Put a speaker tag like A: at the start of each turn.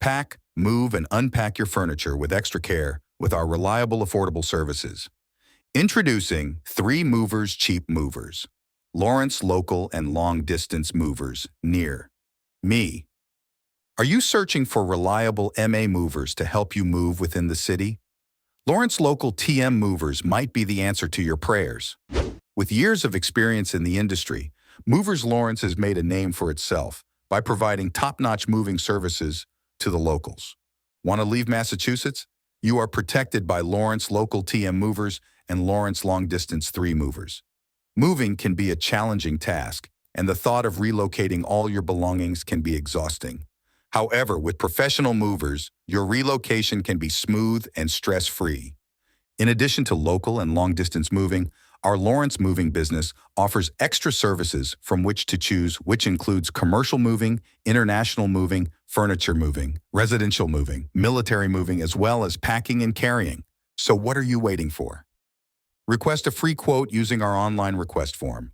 A: Pack, move, and unpack your furniture with extra care with our reliable, affordable services. Introducing 3 Movers Cheap Movers. Lawrence Local and Long Distance Movers near me. Are you searching for reliable MA movers to help you move within the city? Lawrence Local TM Movers might be the answer to your prayers. With years of experience in the industry, Movers Lawrence has made a name for itself by providing top-notch moving services to the locals. Want to leave Massachusetts? You are protected by Lawrence Local TM Movers and Lawrence Long Distance 3 Movers. Moving can be a challenging task, and the thought of relocating all your belongings can be exhausting. However, with professional movers, your relocation can be smooth and stress-free. In addition to local and long-distance moving, our Lawrence Moving business offers extra services from which to choose, which includes commercial moving, international moving, furniture moving, residential moving, military moving, as well as packing and carrying. So what are you waiting for? Request a free quote using our online request form.